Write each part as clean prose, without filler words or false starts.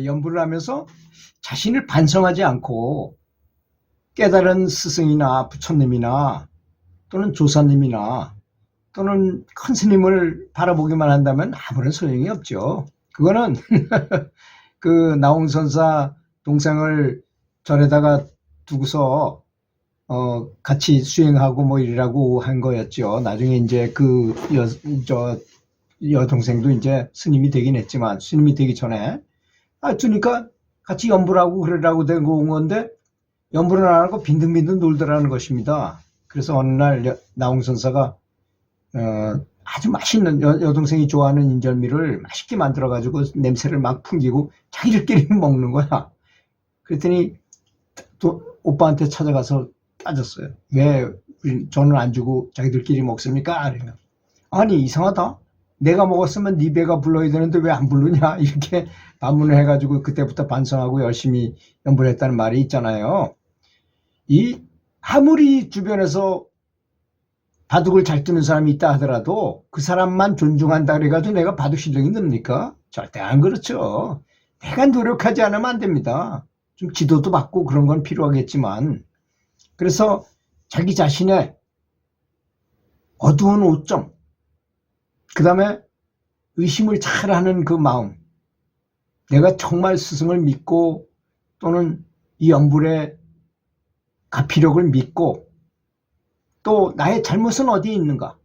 연부를 하면서 자신을 반성하지 않고 깨달은 스승이나 부처님이나 또는 조사님이나 또는 큰 스님을 바라보기만 한다면 아무런 소용이 없죠. 그거는 그 나홍선사 동상을 절에다가 두고서 같이 수행하고 뭐 이러라고 한 거였죠. 나중에 이제 그 여동생도 이제 스님이 되긴 했지만 스님이 되기 전에 두니까 같이 연부를 하고 그러라고 된 건데 연부를 안 하고 빈둥빈둥 놀더라는 것입니다. 그래서 어느 날 나홍선사가 아주 맛있는 여동생이 좋아하는 인절미를 맛있게 만들어 가지고 냄새를 막 풍기고 자기들끼리 먹는 거야. 그랬더니 또 오빠한테 찾아가서 따졌어요. 왜 저는 안 주고 자기들끼리 먹습니까? 그러면 아니 이상하다. 내가 먹었으면 네 배가 불러야 되는데 왜 안 부르냐 이렇게 반문을 해가지고 그때부터 반성하고 열심히 연부를 했다는 말이 있잖아요. 아무리 주변에서 바둑을 잘 두는 사람이 있다 하더라도 그 사람만 존중한다 그래가지고 내가 바둑 실력이 늡니까? 절대 안 그렇죠. 내가 노력하지 않으면 안 됩니다. 좀 지도도 받고 그런 건 필요하겠지만 그래서 자기 자신의 어두운 오점 그 다음에 의심을 잘하는 그 마음 내가 정말 스승을 믿고 또는 이 연불의 가피력을 믿고 또 나의 잘못은 어디에 있는가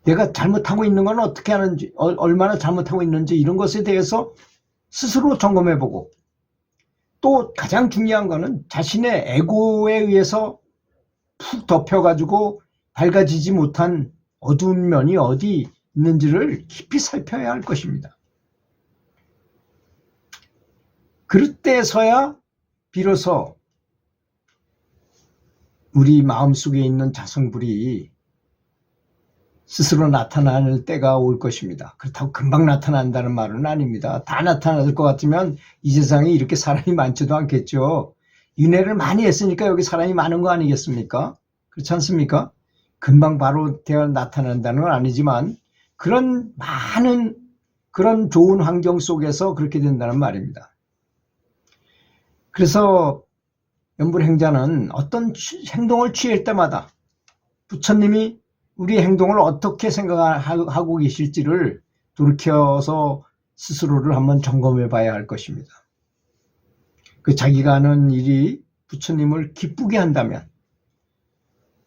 내가 잘못하고 있는 건 어떻게 하는지 얼마나 잘못하고 있는지 이런 것에 대해서 스스로 점검해보고 또 가장 중요한 거는 자신의 에고에 의해서 푹 덮여가지고 밝아지지 못한 어두운 면이 어디 있는지를 깊이 살펴야 할 것입니다. 그럴 때서야 비로소 우리 마음속에 있는 자성불이 스스로 나타나는 때가 올 것입니다. 그렇다고 금방 나타난다는 말은 아닙니다. 다 나타날 것 같으면 이 세상에 이렇게 사람이 많지도 않겠죠. 윤회를 많이 했으니까 여기 사람이 많은 거 아니겠습니까? 그렇지 않습니까? 금방 바로 나타난다는 건 아니지만 그런 많은 그런 좋은 환경 속에서 그렇게 된다는 말입니다. 그래서 연불행자는 어떤 행동을 취할 때마다 부처님이 우리 행동을 어떻게 생각하고 계실지를 돌이켜서 스스로를 한번 점검해 봐야 할 것입니다. 그 자기가 하는 일이 부처님을 기쁘게 한다면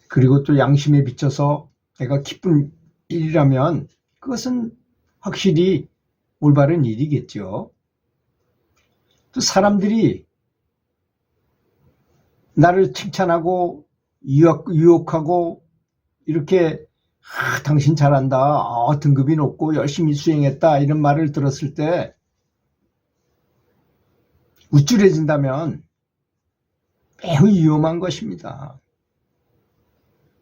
그리고 또 양심에 비춰서 내가 기쁜 일이라면 그것은 확실히 올바른 일이겠죠. 또 사람들이 나를 칭찬하고 유혹하고 이렇게 당신 잘한다, 등급이 높고 열심히 수행했다 이런 말을 들었을 때 우쭐해진다면 매우 위험한 것입니다.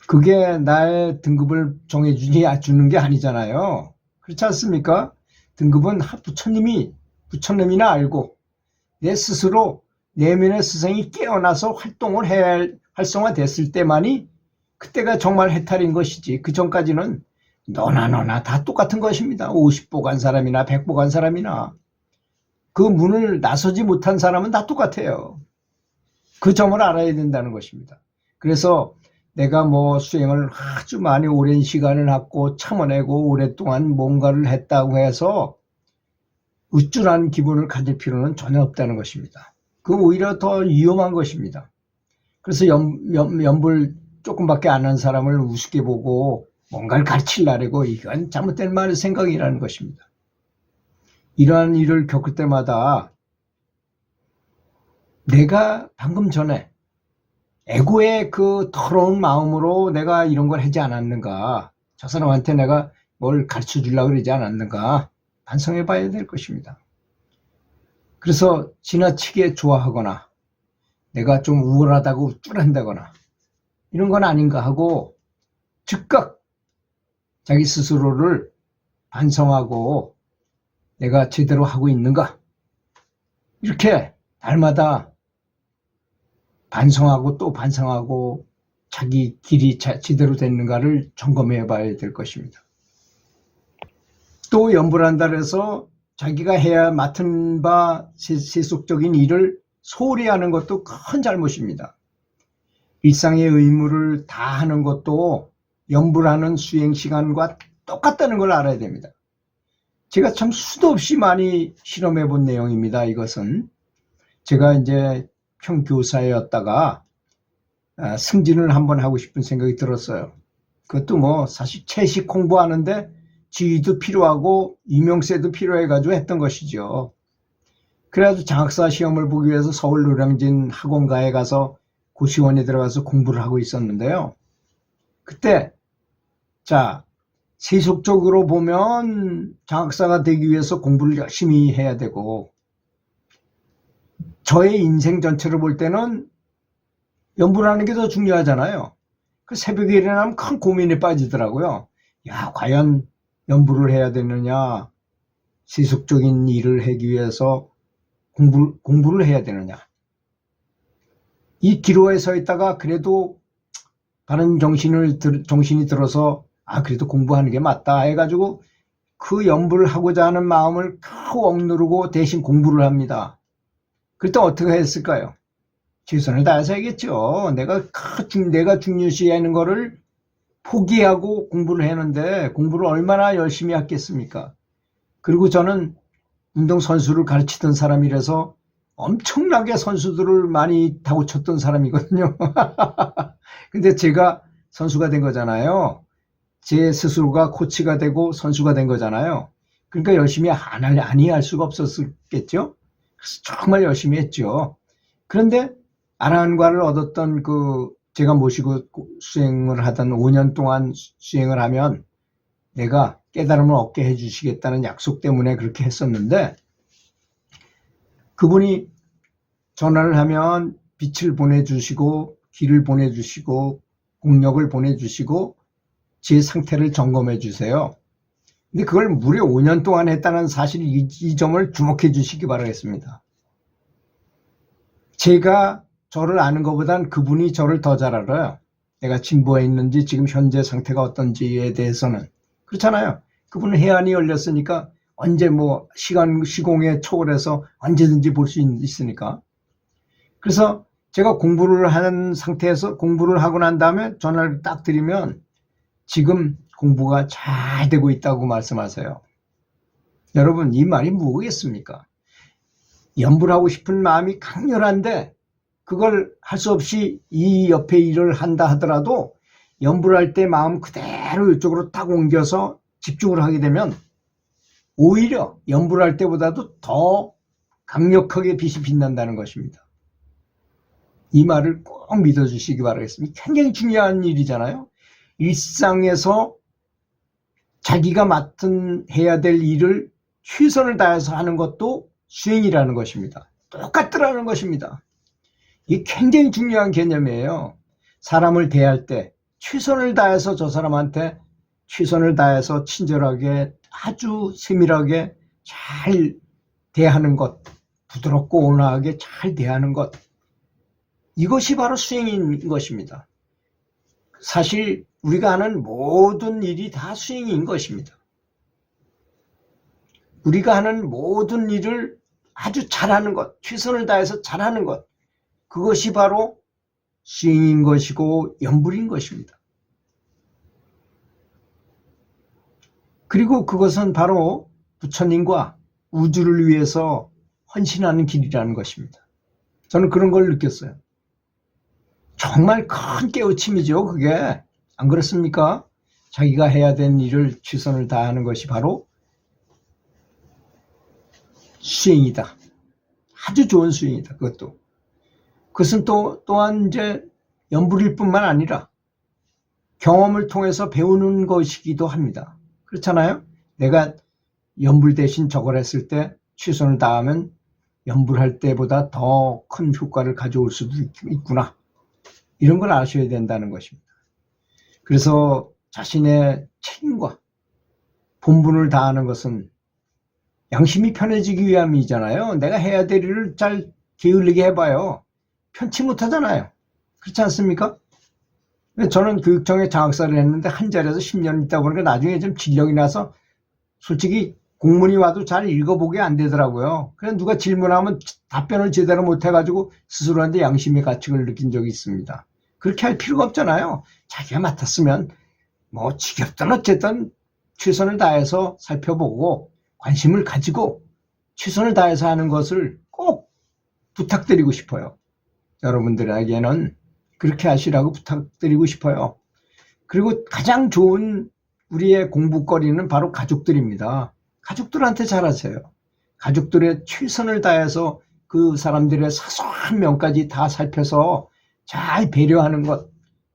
그게 나의 등급을 정해주는 게 아니잖아요. 그렇지 않습니까? 등급은 부처님이나 알고 내 스스로 내면의 스승이 깨어나서 활성화됐을 때만이 그때가 정말 해탈인 것이지 그 전까지는 너나 다 똑같은 것입니다. 50보 간 사람이나 100보 간 사람이나 그 문을 나서지 못한 사람은 다 똑같아요. 그 점을 알아야 된다는 것입니다. 그래서 내가 뭐 수행을 아주 많이 오랜 시간을 갖고 참아내고 오랫동안 뭔가를 했다고 해서 우쭐한 기분을 가질 필요는 전혀 없다는 것입니다. 그 오히려 더 위험한 것입니다. 그래서 연불 조금밖에 안 한 사람을 우습게 보고 뭔가를 가르치려고 이건 잘못된 말의 생각이라는 것입니다. 이러한 일을 겪을 때마다 내가 방금 전에 에고의 그 더러운 마음으로 내가 이런 걸 하지 않았는가, 저 사람한테 내가 뭘 가르쳐 주려고 그러지 않았는가 반성해 봐야 될 것입니다. 그래서 지나치게 좋아하거나 내가 좀 우월하다고 우쭐한다거나 이런 건 아닌가 하고 즉각 자기 스스로를 반성하고 내가 제대로 하고 있는가 이렇게 날마다 반성하고 또 반성하고 자기 길이 제대로 됐는가를 점검해 봐야 될 것입니다. 또 연불한다 해서 자기가 해야 맡은 바 세속적인 일을 소홀히 하는 것도 큰 잘못입니다. 일상의 의무를 다 하는 것도 염불하는 수행 시간과 똑같다는 걸 알아야 됩니다. 제가 참 수도 없이 많이 실험해 본 내용입니다. 이것은 제가 이제 평교사였다가 승진을 한번 하고 싶은 생각이 들었어요. 그것도 뭐 사실 채식 공부하는데 지위도 필요하고 임용세도 필요해가지고 했던 것이죠. 그래가지고 장학사 시험을 보기 위해서 서울 노량진 학원가에 가서 고시원에 들어가서 공부를 하고 있었는데요. 그때 자 세속적으로 보면 장학사가 되기 위해서 공부를 열심히 해야 되고, 저의 인생 전체를 볼 때는 연불하는 게 더 중요하잖아요. 그 새벽에 일어나면 큰 고민에 빠지더라고요. 야, 과연 연불을 해야 되느냐, 세속적인 일을 하기 위해서 공부를 해야 되느냐. 이 기로에 서 있다가 그래도 바른 정신이 들어서 그래도 공부하는 게 맞다 해가지고 그 연불을 하고자 하는 마음을 겨우 억누르고 대신 공부를 합니다. 그때 어떻게 했을까요? 최선을 다해서 하겠죠. 내가 중요시하는 거를 포기하고 공부를 했는데 공부를 얼마나 열심히 했겠습니까? 그리고 저는 운동선수를 가르치던 사람이라서 엄청나게 선수들을 많이 다고쳤던 사람이거든요. 근데 제가 선수가 된 거잖아요. 제 스스로가 코치가 되고 선수가 된 거잖아요. 그러니까 열심히 아니 할 수가 없었겠죠. 그래서 정말 열심히 했죠. 그런데 아라한과를 얻었던 제가 모시고 수행을 하던 5년 동안 수행을 하면 내가 깨달음을 얻게 해주시겠다는 약속 때문에 그렇게 했었는데, 그분이 전화를 하면 빛을 보내주시고 길을 보내주시고 공력을 보내주시고 제 상태를 점검해 주세요. 근데 그걸 무려 5년 동안 했다는 사실, 이 점을 주목해 주시기 바라겠습니다. 제가 저를 아는 것보단 그분이 저를 더 잘 알아요. 내가 진보해 있는지 지금 현재 상태가 어떤지에 대해서는. 그렇잖아요. 그분은 해안이 열렸으니까 언제 시공에 초월해서 언제든지 볼 수 있으니까. 그래서 제가 공부를 하는 상태에서 공부를 하고 난 다음에 전화를 딱 드리면 지금 공부가 잘 되고 있다고 말씀하세요. 여러분, 이 말이 뭐겠습니까? 연불하고 싶은 마음이 강렬한데 그걸 할 수 없이 이 옆에 일을 한다 하더라도 연불할 때 마음 그대로 이쪽으로 딱 옮겨서 집중을 하게 되면 오히려 연불할 때보다도 더 강력하게 빛이 빛난다는 것입니다. 이 말을 꼭 믿어주시기 바라겠습니다. 굉장히 중요한 일이잖아요. 일상에서 자기가 해야 될 일을 최선을 다해서 하는 것도 수행이라는 것입니다. 똑같더라는 것입니다. 이게 굉장히 중요한 개념이에요. 사람을 대할 때 최선을 다해서 저 사람한테 최선을 다해서 친절하게 아주 세밀하게 잘 대하는 것, 부드럽고 온화하게 잘 대하는 것, 이것이 바로 수행인 것입니다. 사실 우리가 하는 모든 일이 다 수행인 것입니다. 우리가 하는 모든 일을 아주 잘하는 것, 최선을 다해서 잘하는 것, 그것이 바로 수행인 것이고 연불인 것입니다. 그리고 그것은 바로 부처님과 우주를 위해서 헌신하는 길이라는 것입니다. 저는 그런 걸 느꼈어요. 정말 큰 깨우침이죠, 그게. 안 그렇습니까? 자기가 해야 되는 일을 최선을 다하는 것이 바로 수행이다. 아주 좋은 수행이다, 그것도. 그것은 또한 이제 연불일 뿐만 아니라 경험을 통해서 배우는 것이기도 합니다. 그렇잖아요? 내가 연불 대신 저걸 했을 때 최선을 다하면 연불할 때보다 더 큰 효과를 가져올 수도 있구나. 이런 걸 아셔야 된다는 것입니다. 그래서 자신의 책임과 본분을 다하는 것은 양심이 편해지기 위함이잖아요. 내가 해야 될 일을 잘 게을리게 해봐요. 편치 못하잖아요. 그렇지 않습니까? 저는 교육청에 장학사를 했는데 한 자리에서 10년 있다 보니까 나중에 좀 진령이 나서 솔직히 공문이 와도 잘 읽어보게 안 되더라고요. 그래서 누가 질문하면 답변을 제대로 못해가지고 스스로한테 양심의 가책을 느낀 적이 있습니다. 그렇게 할 필요가 없잖아요. 자기가 맡았으면 뭐 지겹든 어쨌든 최선을 다해서 살펴보고 관심을 가지고 최선을 다해서 하는 것을 꼭 부탁드리고 싶어요. 여러분들에게는 그렇게 하시라고 부탁드리고 싶어요. 그리고 가장 좋은 우리의 공부거리는 바로 가족들입니다. 가족들한테 잘하세요. 가족들의 최선을 다해서 그 사람들의 사소한 면까지 다 살펴서 잘 배려하는 것,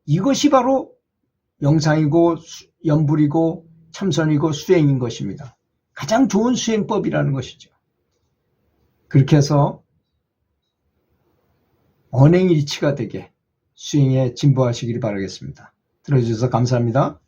이것이 바로 명상이고 연불이고 참선이고 수행인 것입니다. 가장 좋은 수행법이라는 것이죠. 그렇게 해서 언행일치가 되게 수행에 진보하시길 바라겠습니다. 들어주셔서 감사합니다.